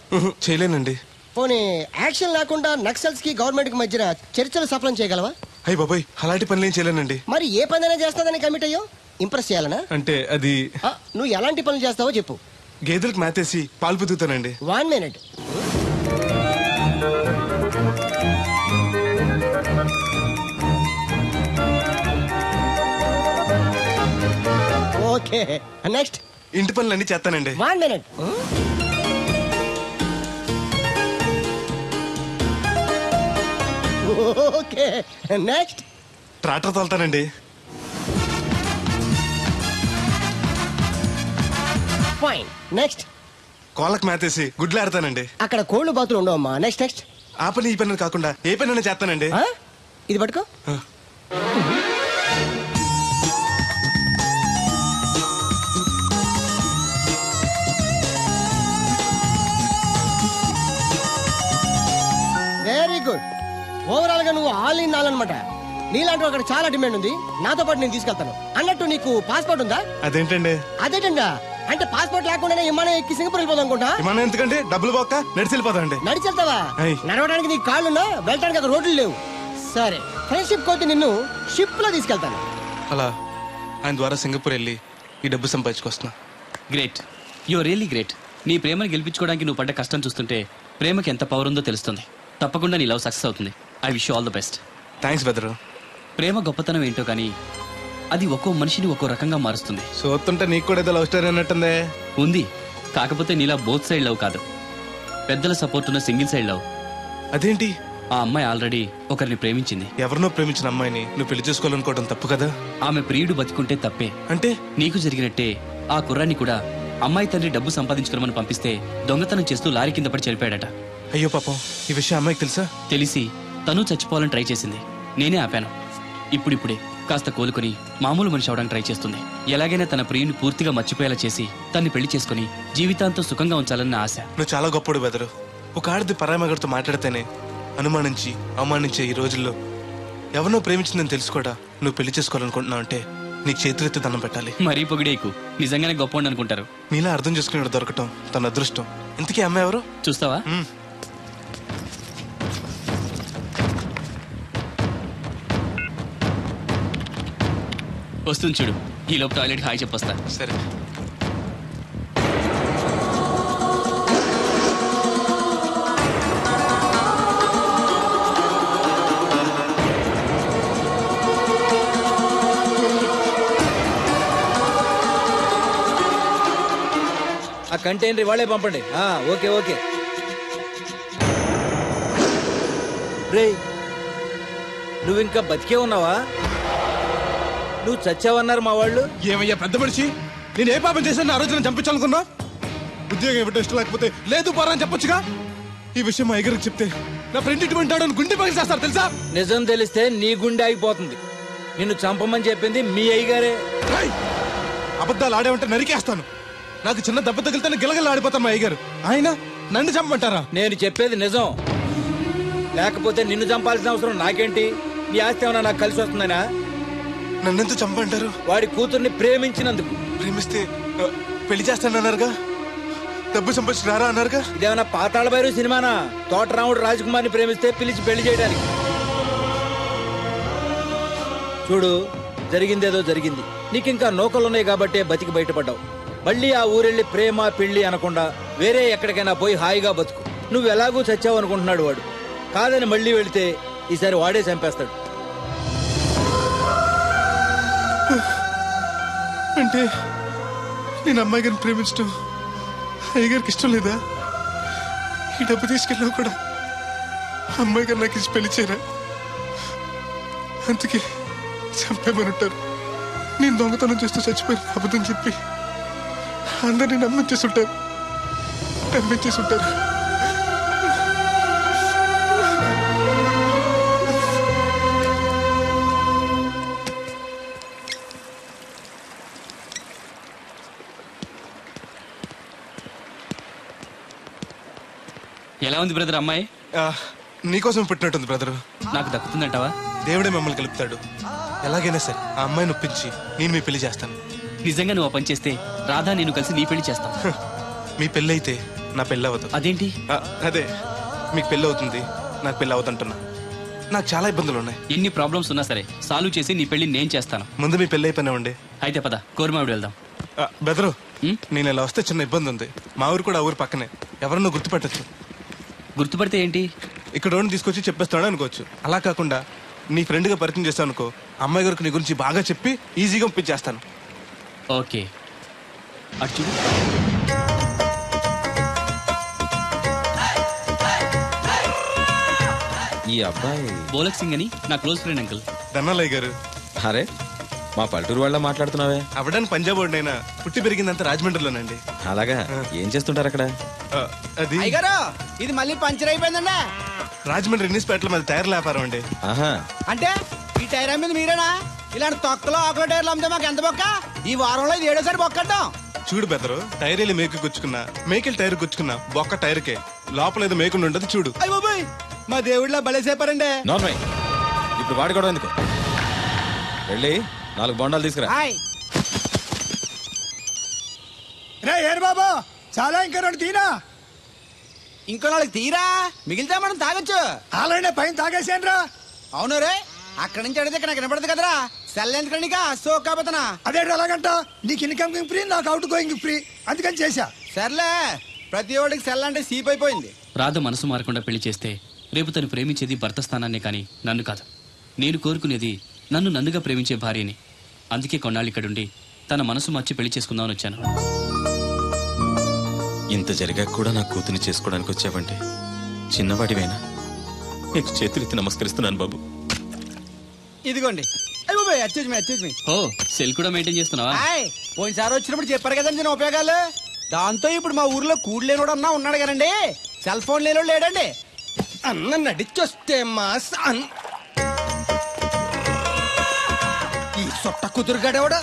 చేయలేనండి. పోనీ యాక్షన్ లేకుండా నక్సల్స్ కి గవర్నమెంట్ కి మధ్యన చర్చలు సఫలం చేయగలవా? అయ్య బాబాయ్, అలాంటి పనులు ఏం చేయలేనండి. మరి ఏ పనైనా చేస్తాదని కమిట్ అయ్యో? ఇంప్రెస్ చేయాలనా? అంటే అది నువ్వు ఎలాంటి పనులు చేస్తావో చెప్పు. గేదెలకు మేతేసి పాలు పుదుగుతానండి. 1 minute. Okay, next. ఇంటి పనులన్నీ చేస్తానండి. 1 minute. Okay, next. ట్రాక్టర్ తోలుతానండి. Fine, next. కోళ్ళకు మేతేసి గుడ్లు ఆడతానండి. అక్కడ కోళ్ళు బాతులు ఉండవమ్మా. Next next. ఆ పని ఈ పని కాకుండా ఏ పనైనా చేస్తానండి. ఇది పట్టుకో. Very good. ఓవరాల్ గా నువ్వు ఆల్ ఇన్ ఆల్ అనమాట. నీలాంటి అక్కడ చాలా డిమాండ్ ఉంది. నాతో పాటు నేను తీసుకెళ్తాను. అన్నట్టు నీకు పాస్పోర్ట్ ఉందా? అదేంటండి? అదేటండా అంటే పాస్పోర్ట్ లేకుండానే విమానం ఎక్కి సింగపూర్ వెళ్ళిపోదాం అనుకుంటా. విమానం ఎందుకంటే డబ్బులు పోక నడిచి వెళ్ళిపోతాండి. నడిచి వెళ్తావా? నడవడానికి నీకు కాళ్ళున్నా, వెళ్ళడానికి అక్కడ రోడ్లు లేవు. సరే, ఫ్రెండ్షిప్ కోతి నిన్ను షిప్ లో తీసుకెళ్తాను. అలా ఆయన ద్వారా సింగపూర్ వెళ్ళి ఈ డబ్బు సంపాదించుకొస్తున్నా. Great, your really great. నీ ప్రేమను గెలిపించుకోవడానికి నువ్వు పడ్డ కష్టం చూస్తుంటే ప్రేమకి ఎంత పవర్ ఉందో తెలుస్తుంది. తప్పకుండా నీ లవ్ సక్సెస్ అవుతుంది. I wish you all the best. Thanks brother. ప్రేమ గొప్పతనం ఏంటో కానీ అది ఒక్కో మనిషిని ఒక్కో రకంగా మారుస్తుంది. చూస్తుంటే నీకు కూడా ఏదో లవ్ స్టోరీ అన్నట్టుందే. ఉంది, కాకపోతే నీలా బోత్ సైడ్ లవ్ కాదు, పెద్దల సపోర్ట్ ఉన్న సింగిల్ సైడ్ లవ్. అదేంటి? ఆ అమ్మాయి ఆల్రెడీ ఒకరిని ప్రేమించింది. ఎవరినో ప్రేమించిన అమ్మాయిని నువ్వు పెళ్లి చేసుకోవాలనుకోవడం తప్పు కదా? ఆమె ప్రియుడు బతికుంటే తప్పే. అంటే నీకు జరిగినట్టే ఆ కుర్రాన్ని కూడా అమ్మాయి తండ్రి డబ్బు సంపాదించుకోమని పంపిస్తే దొంగతనం చేస్తూ లారీ కింద పడి చనిపోయాడట. అయ్యో పాపం, ఈ విషయం అమ్మాయికి తెలుసా? తెలిసి తను చచ్చిపోవాలని ట్రై చేసింది. నేనే ఆపాను. ఇప్పుడిప్పుడే కాస్త కోలుకొని మామూలు మనిషి అవడానికి ట్రై చేస్తుంది. ఎలాగైనా తన ప్రియుని పూర్తిగా మర్చిపోయేలా చేసి తన్ని పెళ్లి చేసుకుని జీవితాంతం సుఖంగా ఉంచాలన్న ఆశ. నువ్వు చాలా గొప్పడు బెదరు. ఒక ఆడది పరామగడితో మాట్లాడితేనే అనుమానించి అవమానించే ఈ రోజుల్లో ఎవరినో ప్రేమించిందని తెలుసుకోడా నువ్వు పెళ్లి చేసుకోవాలనుకుంటున్నావు అంటే నీకు చేతులెత్తి దండం పెట్టాలి. మరీ పొగిడేకు, నిజంగానే గొప్ప అనుకుంటారు. నీలా అర్థం చేసుకునేవాడు దొరకటం తన అదృష్టం. ఇంతకీ అమ్మాయి ఎవరు చూస్తావా? వస్తుంది చూడు. ఈ లోపు టాయిలెట్ హాయ్ చెప్పొస్తా. సరే. ఆ కంటైనర్ వాళ్ళే పంపండి. Okay okay. రే, నువ్వు ఇంకా బతికే ఉన్నావా? నువ్వు చచ్చావన్నారు మా వాళ్ళు. ఏమయ్యా పెద్ద మనిషి, నేను ఏ పాపం చేశాను ఆ రోజు నేను చంపించాలనుకున్నా? ఉద్యోగం ఇవ్వటం ఇష్టం లేకపోతే లేదు పోరా అని చెప్పొచ్చుగా. ఈ విషయం మా అయ్యగారికి చెప్తే నా ఫ్రెండ్ ఇటువంటి వాడు గుండె పగిలి చేస్తారు తెలుసా? నిజం తెలిస్తే నీ గుండె ఆగిపోతుంది. నిన్ను చంపమని చెప్పింది మీ అయ్యగారే. అబద్ధాలు ఆడేమంటే నరికేస్తాను. నాకు చిన్న దెబ్బ తగిలితే గిలగల ఆడిపోతాను మా అయ్యగారు. ఆయన నన్ను చంపమంటారా? నేను చెప్పేది నిజం. లేకపోతే నిన్ను చంపాల్సిన అవసరం నాకేంటి? నీ ఆస్తి ఏమన్నా నాకు కలిసి వస్తుందనా? నన్నెంత చంపంటారు? వాడి కూతుర్ని ప్రేమించినందుకు. ప్రేమిస్తే పెళ్లి చేస్తానన్నారుగా, డబ్బు సంపాదించి రారా అన్నారుగా. ఇదేమన్నా పాతాళ భైరవ సినిమానా? తోటరాముడు రాజకుమార్ని ప్రేమిస్తే పిలిచి పెళ్లి చేయడానికి. చూడు, జరిగిందేదో జరిగింది. నీకింకా నౌకలున్నాయి కాబట్టే బతికి బయటపడ్డావు. మళ్ళీ ఆ ఊరెళ్ళి ప్రేమ పెళ్లి అనకుండా వేరే ఎక్కడికైనా పోయి హాయిగా బతుకు. నువ్వు ఎలాగూ చచ్చావు అనుకుంటున్నాడు వాడు. కాదని మళ్ళీ వెళితే ఈసారి వాడే చంపేస్తాడు. అంటే నేను అమ్మాయి గారిని ప్రేమించడం అయ్యగారికి ఇష్టం లేదా? ఈ డబ్బు తీసుకెళ్ళా కూడా అమ్మాయి గారు నాకు ఇచ్చి పెళ్లి చేయరా? అందుకే చంపేమనుంటారు. నేను దొంగతనం చేస్తూ చచ్చిపోయిన అబద్ధం చెప్పి అందరినీ నమ్మించేస్తుంటారు. ఎలా ఉంది బ్రదర్ అమ్మాయి? నీకోసం పెట్టినట్టుంది బ్రదరు. నాకు దక్కుతుందంటావా? దేవుడే మమ్మల్ని కలుపుతాడు. ఎలాగైనా సరే ఆ అమ్మాయిని ఒప్పించి నేను మీ పెళ్లి చేస్తాను. నిజంగా నువ్వు ఆ పని చేస్తే రాధా నేను కలిసి నీ పెళ్లి చేస్తాం. మీ పెళ్లి అయితే నా పెళ్లి అవ్వదు. అదేంటి? అదే, మీకు పెళ్లి అవుతుంది, నాకు పెళ్లి అవుతుంటున్నా. నాకు చాలా ఇబ్బందులు ఉన్నాయి. ఎన్ని ప్రాబ్లమ్స్ ఉన్నా సరే సాల్వ్ చేసి నీ పెళ్లి నేను చేస్తాను. ముందు మీ పెళ్లి అయిపోయినా ఉండే. అయితే పద కోరమావిడి వెళ్దాం. బెదరు, నేను ఇలా వస్తే చిన్న ఇబ్బంది ఉంది. మా ఊరు కూడా ఆ ఊరు పక్కనే, ఎవరన్నా గుర్తుపట్టచ్చు. గుర్తుపడితే ఏంటి? ఇక్కడ తీసుకొచ్చి చెప్పేస్తాడు అనుకోవచ్చు. అలా కాకుండా నీ ఫ్రెండ్గా పరిచయం చేస్తాను అనుకో, అమ్మాయి గారికి నీ గురించి బాగా చెప్పి ఈజీగా పంపించేస్తాను. ఓకే, అటు చూడు. ఈ అబ్బాయి బోలక్ సింగ్ అని నా క్లోజ్ ఫ్రెండ్ అంకుల్. ధనాలయ్య గారు. అరే, మా పల్లెటూరు వాళ్ళ మాట్లాడుతున్నావే? అవడానికి పంజాబ్ వాడినైనా పుట్టి పెరిగిందంతా రాజమండ్రిలోనండి. అలాగా? ఏం చేస్తుంటారు అక్కడ? అది ఇది మళ్ళీ పంచర్ అయిపోయిందండి. రాజమండ్రి ఇన్నిస్పేటలో మాది టైర్ వ్యాపారం అండి. అంటే ఈ టైర్ మీద మీరేనా? ఇలాంటి తొక్కలో ఆకుల టైర్లు అమ్మితే మాకు ఎంత బొక్క? ఈ వారంలో ఇది 7వ సారి బొక్కడ్డాం. చూడు బెదరు, టైర్ వెళ్ళి మేకు గుచ్చుకున్నా, మేకెళ్ళి టైర్ గుచ్చుకున్నా, బొక్క టైర్కే, లోపల ఏదో మేకుండా ఉండదు చూడు. అయ్య బాబోయ్, మా దేవుడిలా బలేసేపారండి. నార్మల్, ఇప్పుడు వాడుకోవడం ఎందుకు? వెళ్ళి 4 బొండాలు తీసుకురా. రే ఏరు బాబా, చాలా ఇంకా 2 తీరా. ఇంకో 4 తీరా, మిగిలితే మనం తాగొచ్చు. అలానే పైన తాగేసాను రా. అవును రే, అక్కడి నుంచి అడిగితే ఇక్కడ వినపడదు కదరా. సెల్ ఎందుకండి సో కాబోతున్నా. అదే అలాగంట, నీకు ఇన్కమ్ ఫ్రీ, నాకు అవుట్ గోయింగ్ ఫ్రీ, అందుకని చేశా. సర్లే, ప్రతి ఒడికి సెల్ అంటే సీప్ అయిపోయింది. రాధ మనసు మారకుండా పెళ్లి చేస్తే రేపు తను ప్రేమించేది భర్త స్థానాన్నే కానీ నన్ను కాదు. నేను కోరుకునేది నన్ను నన్నుగా ప్రేమించే భార్యని. అందుకే కొన్నాళ్ళు ఇక్కడుండి తన మనసు మార్చి పెళ్లి చేసుకుందామని వచ్చాను. ఇంత జరిగాక కూడా నా కూతుని చేసుకోవడానికి వచ్చావంటే చిన్నవాడివేనా? నీకు చేతులెత్తి నమస్కరిస్తున్నాను బాబు. ఇదిగోండి. ఓ, సెల్ కూడా మెయింటైన్ చేస్తున్నావా? పోయినసారి వచ్చినప్పుడు చెప్పారు కదండి నేను ఉపయోగాలు. దాంతో ఇప్పుడు మా ఊర్లో కూడు లేనోడు అన్నా ఉన్నాడు కదండి, సెల్ ఫోన్ లేనోడు లేడండి. అన్న నడిచొస్తే మాస్ ఈ సొట్ట కుదురుగాడేవాడు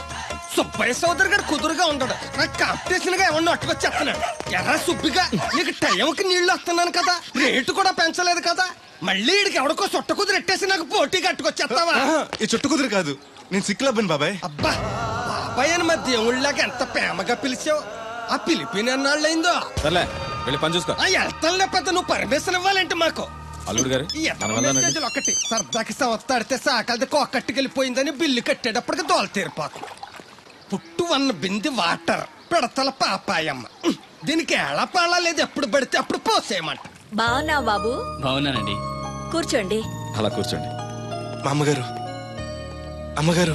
సుబ్బయ్య సోదరు గారు కుదురుగా ఉంటాడు. నాకు కాంపిటీషన్ గా ఏమన్నా అట్టుకొచ్చేస్తున్నాడు. ఎర్ర సుబ్బిగా నీకు టైంకి నీళ్లు వస్తున్నాను కదా, రేటు కూడా పెంచలేదు కదా, మళ్ళీ ఇడికి ఎవడికో చుట్ట కుదిరెట్టేసి నాకు పోటీ కట్టుకొచ్చేస్తావా? ఈ చుట్టు కుదిరి కాదు, నేను సిక్కులబ్బాను బాబాయ్. అబ్బా బాబాయ్ అని మా దేవుళ్ళకి ఎంత ప్రేమగా పిలిచావు. ఆ పిలిపిన ఎన్నాళ్ళైందో. సర్లే వెళ్ళి పని చూసుకో. ఆ వెళ్తానులే పెద్ద, నువ్వు పర్మిషన్ ఇవ్వాలంటే మాకు. అల్లుడు గారు ఈ మెసేజ్లు ఒకటి సరదాకి సంవత్సరాడితే సాకలది కోకట్టుకెళ్ళిపోయిందని బిల్లు కట్టేటప్పటికి దోల తీరిపోతాం. పుట్టు వన్న బింది వాటర్ పిడతల పాపాయమ్మ. దీనికి ఎలా పాలా లేదు, ఎప్పుడు పడితే అప్పుడు పోసేయమంట. బాగున్నావు బాబు? బాగున్నానండి. కూర్చోండి. అలా కూర్చోండి. మా అమ్మగారు, అమ్మగారు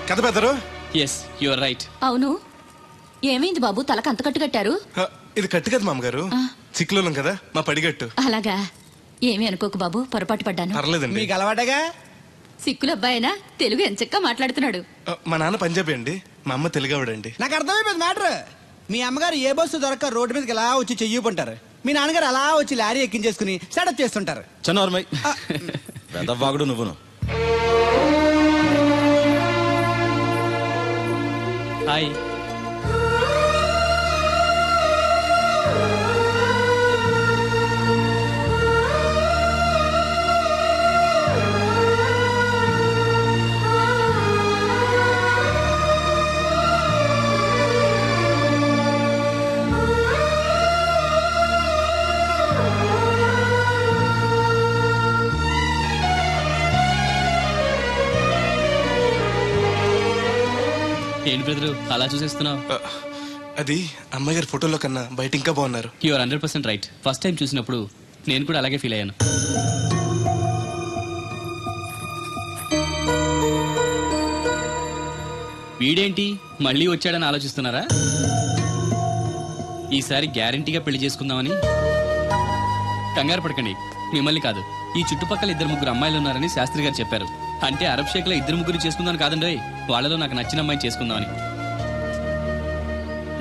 కథ పెద్దరు. Yes you are right. అవును, ఏమైంది బాబు తలకు అంత కట్టు కట్టారు? ఇది కట్టు కదా మామగారు, సిక్కులోలం కదా మా పడిగట్టు. అలాగా, ఏమీ అనుకోకు బాబు, పొరపాటు పడ్డాను. పర్లేదండి. మీకు అలవాటగా. సిక్కుల అబ్బాయినా తెలుగు ఎంచక్కా మాట్లాడుతున్నాడు. మా నాన్న పంజాబీ అండి, మా అమ్మ తెలుగావిడండి. నాకు అర్థమైపోయింది మ్యాటర్. మీ అమ్మగారు ఏ బస్సు దొరక్క రోడ్డు మీదకి ఎలా వచ్చి చెయ్యిపుంటారు, మీ నాన్నగారు అలా వచ్చి లారీ ఎక్కించేసుకుని సెటప్ చేస్తుంటారు. చన్నోర్మై పెద్దవాగుడు నువ్వును. హాయ్. ఏంటి బ్రదరు అలా చూసేస్తున్నావు? అది అమ్మాయి గారి ఫోటోలో కన్నా బయట ఇంకా బాగున్నారు. You are 100% right. First time చూసినప్పుడు నేను కూడా అలాగే ఫీల్ అయ్యాను. వీడేంటి మళ్ళీ వచ్చాడని ఆలోచిస్తున్నారా? ఈసారి గ్యారంటీగా పెళ్లి చేసుకుందామని. కంగారు పడకండి, మిమ్మల్ని కాదు, ఈ చుట్టుపక్కల 2-3 అమ్మాయిలు ఉన్నారని శాస్త్రి గారు చెప్పారు. అంటే అరబ్ షేక్ లో 2-3 చేసుకుందామని కాదండి, వాళ్ళలో నాకు నచ్చిన అమ్మాయిని చేసుకుందామని.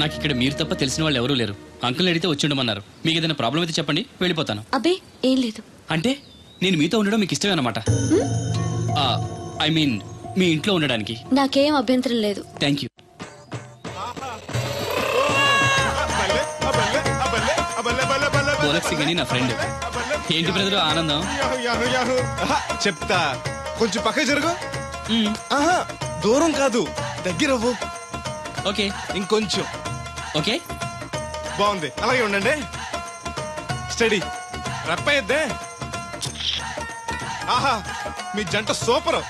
నాకు ఇక్కడ మీరు తప్ప తెలిసిన వాళ్ళు ఎవరూ లేరు. అంకుల్ని అడిగితే వచ్చి ఉండమన్నారు. మీకు ఏదైనా ప్రాబ్లం అయితే చెప్పండి, వెళ్ళిపోతాను. అబ్బే ఏం లేదు. అంటే నేను మీతో ఉండడం మీకు ఇష్టమే అన్నమాట? ఐ మీన్ మీ ఇంట్లో ఉండడానికి. నాకేం అభ్యంతరం లేదు. Thank you. పోలక్ సింగ్ అని నా ఫ్రెండ్. ఏంటి బ్రదర్ ఆనందం? చెప్తా, కొంచెం పక్క జరుగు. దూరం కాదు, దగ్గర అవ్వు. ఓకే, ఇంకొంచెం. ఓకే, బాగుంది, అలాగే ఉండండి. స్టడీ రప్పయ్యద్దే. ఆహా, మీ జంట సూపర్.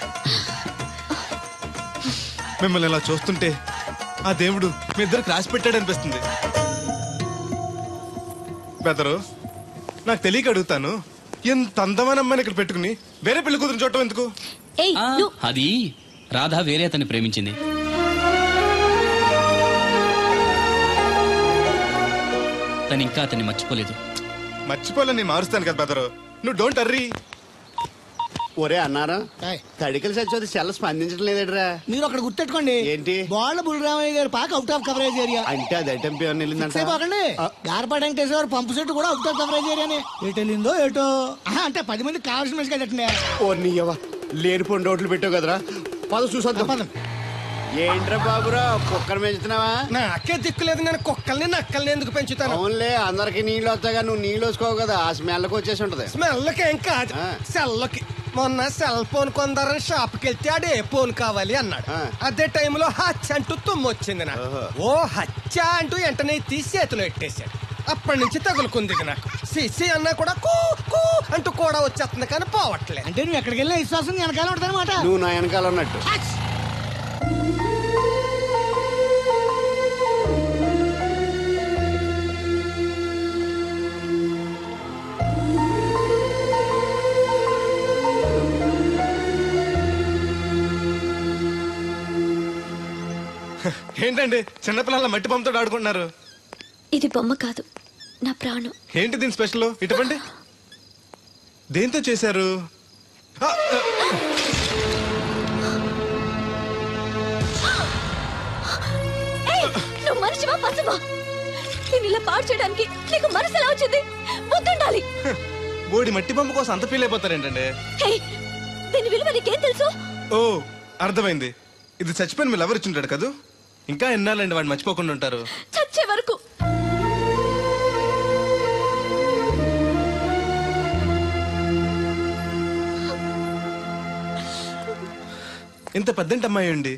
మిమ్మల్ని ఇలా చూస్తుంటే ఆ దేవుడు మీ ఇద్దరికి రాసి పెట్టాడు అనిపిస్తుంది. బెదరు, నాకు తెలియక అడుగుతాను, ఎంత అందమైన అమ్మాయిని ఇక్కడ పెట్టుకుని వేరే పెళ్లి కూతురు చూడటం ఎందుకు? అది రాధ వేరే అతన్ని ప్రేమించింది. తను ఇంకా అతన్ని మర్చిపోలేదు. మర్చిపోలేని మారుస్తాను కదా బెదరు, నువ్వు డోంట్ అర్రీ. ఒరే అన్నారా, తడికలు సచ్చి సెల్ స్పందించడం లేదట్రా. మీరు అక్కడ గుర్తెట్టుకోండి, ఏంటి బాల బుల్రామయ్య గారు పాక అవుట్ ఆఫ్ కవరేజ్ ఏరియా అంటే అది ఐటమ్ పేరు వెళ్ళిందంటే గార్పాడు వెంకటేశ్వర పంపు సెట్ కూడా అవుట్ ఆఫ్ కవరేజ్ ఏరియానే. ఎటు వెళ్ళిందో ఏటో. అంటే 10 మంది కావాల్సిన మనిషి కదండి. ఓ నీయవా, లేనిపోండి రోడ్లు పెట్టావు కదరా. పద చూసొద్దాం. పదం. ఏంట్రా బాబురా, కుక్కలు పెంచుతున్నావా? నాకే దిక్కులేదు, నేను కుక్కల్ని నక్కల్ని ఎందుకు పెంచుతాను? అవునులే, అందరికి నీళ్ళు వస్తాగా, నువ్వు నీళ్ళు వేసుకోవు కదా, ఆ స్మెల్కి వచ్చేసి ఉంటది. స్మెల్కి ఏం కాదు, సెల్కి. మొన్న సెల్ ఫోన్ కొందరని షాప్కి వెళ్తే ఆడే ఫోన్ కావాలి అన్నాడు. అదే టైంలో హచ్చ అంటూ తుమ్మొచ్చింది నాకు. ఓ హచ్చ అంటూ వెంటనే తీసి చేతిలో ఎట్టేశాడు. అప్పటి నుంచి తగులుకుంది నాకు. సిసి అన్నా కూడా కూ కూ అంటూ కూడా వచ్చేస్తుంది కానీ పోవట్లేదు. అంటే నువ్వు ఎక్కడికి వెళ్ళినా విశ్వాసం వెనకాల ఉంటుందన్నమాట. నువ్వు నా వెనకాల ఉన్నట్టు. ఏంటండి చిన్నపిల్లల మట్టి బొమ్మతో ఆడుకుంటున్నారు? ఇది బొమ్మ కాదు, నా ప్రాణం. ఏంటి దీని స్పెషల్? ఇటువంటి దేంతో చేశారు? నువ్వు మనిషివా పశువా? నేను ఇలా పాడు చేయడానికి నీకు మనసు ఎలా వచ్చింది? వద్దుండాలి. బోడి మట్టి బొమ్మ కోసం అంత ఫీల్ అయిపోతారేంటండి? దీని విలువ నీకేం తెలుసు? ఓ అర్థమైంది, ఇది చచ్చిపోయిన మీరు ఎవరు ఇచ్చింటాడు కదా. ఇంకా ఎన్నాలండి వాడిని మర్చిపోకుండా ఉంటారు? చచ్చే వరకు. ఇంత పెద్దంటి అమ్మాయి అండి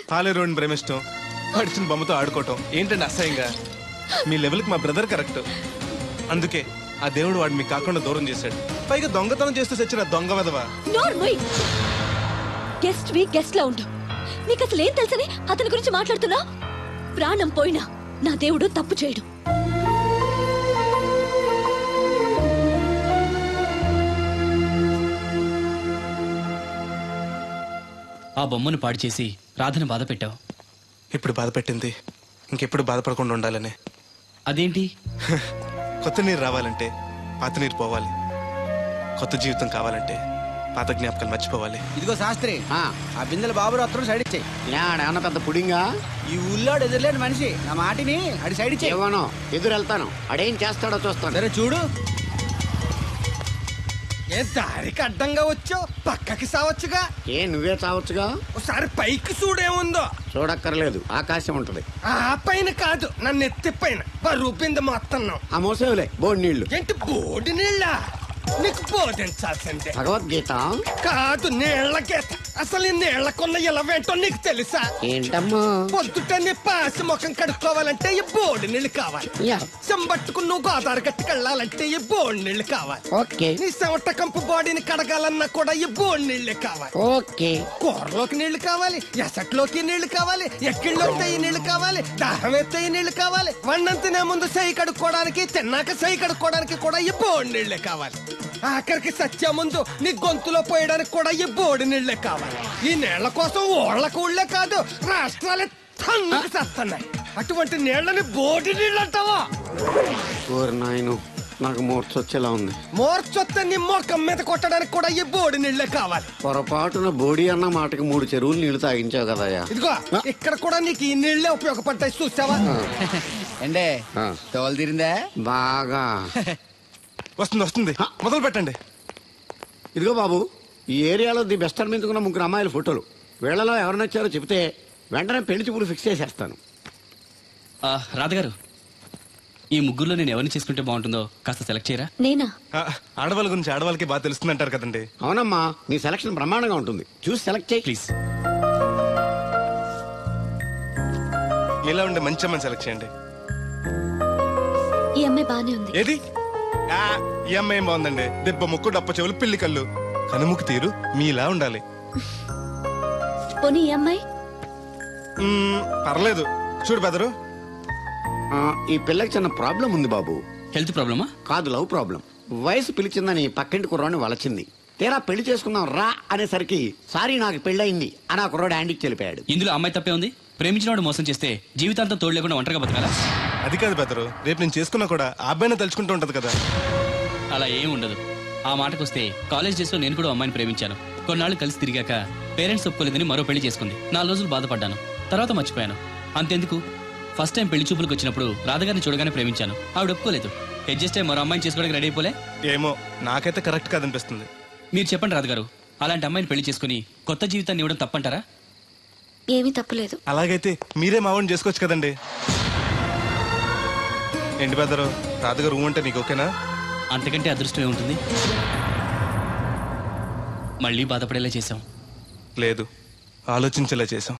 పాలేరోని ప్రేమిష్టం పడిచిన బొమ్మతో ఆడుకోవటం ఏంటండి అసహ్యంగా? మీ లెవెల్కి మా బ్రదర్ కరెక్ట్. అందుకే ఆ దేవుడు వాడు మీకు కాకుండా దూరం చేశాడు. పైగా దొంగతనం చేస్తూ చచ్చిన దొంగ వదవా. గెస్ట్ వి గెస్ట్ లా ఉండు. నీకు అసలు ఏం తెలుసని అతని గురించి మాట్లాడుతున్నా? ప్రాణం పోయినా నా దేవుడు తప్పు చేయడు. ఆ బొమ్మను పాడు చేసి రాధను బాధ పెట్టావు. ఇప్పుడు బాధ పెట్టింది ఇంకెప్పుడు బాధపడకుండా ఉండాలని. అదేంటి? కొత్త నీరు రావాలంటే పాత నీరు పోవాలి. కొత్త జీవితం కావాలంటే పాత జ్ఞాపకాలు మర్చిపోవాలి. ఇదిగో శాస్త్రి, ఆ బిందెల బాబు అత్తరు సైడ్ ఇచ్చేయి. ఏమన్నా పెద్ద పుడింగా? ఈ ఊళ్ళో ఎదురులేని మనిషి నా మాటిని అడి సైడ్ ఇచ్చేయి. ఏమోనో ఎదురు వెళ్తాను, అడేం చేస్తాడో చూస్తాను. సరే చూడు. ఏ దారికి అడ్డంగా వచ్చావు, పక్కకి సావచ్చుగా. ఏ నువ్వే చావచ్చుగా. ఒకసారి పైకి చూడేముందో. చూడక్కర్లేదు, ఆకాశం ఉంటది. ఆ పైన కాదు, నన్ను ఎత్తి పైన రూపింది మొత్తం. ఆ మోసేవులే బోడి నీళ్లు. ఏంటి బోడి నీళ్ళ? నీకు బోధించాల్సిందే. భగవద్గీత కాదు, నీళ్ల గీత. అసలు ఈ నీళ్లకున్న ఇలవేంటో నీకు తెలుసా? ఏంటమ్మా? పొద్దుట నీ పాసి ముఖం కడుక్కోవాలంటే ఈ బోడి నీళ్లు కావాలి. చెంబట్టుకుని నువ్వు గోదావరి గట్టుకెళ్ళాలంటే ఈ బోడి నీళ్లు కావాలి. ఓకే. నీ చెమట కంపు బాడీని కడగాలన్నా కూడా ఈ బోడి నీళ్లే కావాలి. ఓకే. కూరలోకి నీళ్లు కావాలి, ఎసట్లోకి నీళ్లు కావాలి, ఎక్కిళ్ళలోకి ఈ నీళ్లు కావాలి, దాహం ఎత్తే ఈ నీళ్లు కావాలి. వండం తినే ముందు సై కడుక్కోవడానికి, తిన్నాక సై కడుక్కోవడానికి కూడా ఈ బోడి నీళ్లే కావాలి. ఆఖరికి సత్య ముందు నీ గొంతులో పోయడానికి కూడా ఈ బోడి నీళ్లే కావాలి. ఈ నీళ్ల కోసం ఓళ్లకు ఊళ్ళే కాదు, రాష్ట్రాలే తన్నుకు చేస్తున్నాయి. అటువంటి నీళ్లని బోడి నీళ్ళు అంటావా? నాయను, నాకు మూర్చొచ్చేలా ఉంది. మూర్చొత్తే నీ మొఖం మీద కొట్టడానికి కూడా ఈ బోడి నీళ్లే కావాలి. పొరపాటున బోడి అన్న మాటకి 3 చెరువులు నీళ్లు తాగించావు కదయ్యా. ఇదిగో ఇక్కడ కూడా నీకు ఈ నీళ్లే ఉపయోగపడతాయి, చూసావా? ఏండే తోలు తీరిందే? బాగా వస్తుంది వస్తుంది, మొదలు పెట్టండి. ఇదిగో బాబు, ఈ ఏరియాలో ది బెస్ట్ అనిపించుకున్న 3 అమ్మాయిల ఫోటోలు. వీళ్ళలో ఎవరు నచ్చారో చెప్తే వెంటనే పెళ్లి చూపులు ఫిక్స్ చేసేస్తాను. రాధగారు, ఈ ముగ్గురులో నేను ఎవరిని చేసుకుంటే బాగుంటుందో కాస్త సెలెక్ట్ చేయరా? నేనా? ఆడవాళ్ళ గురించి ఆడవాళ్ళకి బాగా తెలుస్తుంది అంటారు కదండి. అవునమ్మా, నీ సెలక్షన్ బ్రహ్మాండంగా ఉంటుంది. చూసి సెలెక్ట్ చేయి ప్లీజ్. మీలా ఉండే మంచి అమ్మని సెలెక్ట్ చేయండి. ఈ అమ్మాయి బానే ఉంది. ఏది? ఈ అమ్మాయి ఏం బాగుందండి. దెబ్బ ముక్కు, డప్ప చెవులు, పిల్లి కళ్ళు, కనుముక్కు తీరు మీలా ఉండాలి. పోనీ ఈ అమ్మాయి? పర్లేదు. చూడు బెదరు, ఈ పిల్లకి చిన్న ప్రాబ్లం ఉంది బాబు. హెల్త్ ప్రాబ్లమా? కాదు, లవ్ ప్రాబ్లం. వయసు పిలిచిందని పక్కింటి కుర్రాన్ని వలచింది. తీరా పెళ్లి చేసుకుందాం రా అనేసరికి సారీ నాకు పెళ్ళయింది అని ఆ కుర్రాడు హ్యాండ్కి చెలిపాడు. ఇందులో అమ్మాయి తప్పే ఉంది. ప్రేమించిన వాడు మోసం చేస్తే జీవితాంతం తోడు లేకుండా ఒంటరిగా బతకాలా? అది కాదు బెదరు, రేపు నేను చేసుకున్నా కూడా ఆ అబ్బాయిని తలుచుకుంటూ ఉంటది కదా. అలా ఏం ఉండదు. ఆ మాటకొస్తే కాలేజ్ డేస్ లో నేను కూడా అమ్మాయిని ప్రేమించాను. కొన్నాళ్ళు కలిసి తిరిగాక పేరెంట్స్ ఒప్పుకోలేదని మరో పెళ్లి చేసుకుంది. 4 రోజులు బాధపడ్డాను, తర్వాత మర్చిపోయాను. అంతెందుకు, ఫస్ట్ టైం పెళ్లి చూపులకు వచ్చినప్పుడు రాధగారిని చూడగానే ప్రేమించాను. ఆవిడ ఒప్పుకోలేదు. అడ్జస్ట్ అయ్యి మరో అమ్మాయిని చేసుకోవడానికి రెడీ అయిపోలే. ఏమో, నాకైతే కరెక్ట్ కాదనిపిస్తుంది. మీరు చెప్పండి రాధగారు, అలాంటి అమ్మాయిని పెళ్లి చేసుకుని కొత్త జీవితాన్ని ఇవ్వడం తప్పంటారా? ఏమీ తప్పులేదు. అలాగైతే మీరే మావాడిని చేసుకోవచ్చు కదండి. ఏంటి బెదరు, రాధగారు అంటే నీకు ఓకేనా? అంతకంటే అదృష్టం ఏముంటుంది? మళ్ళీ బాధపడేలా చేశాం. లేదు, ఆలోచించేలా చేశాం.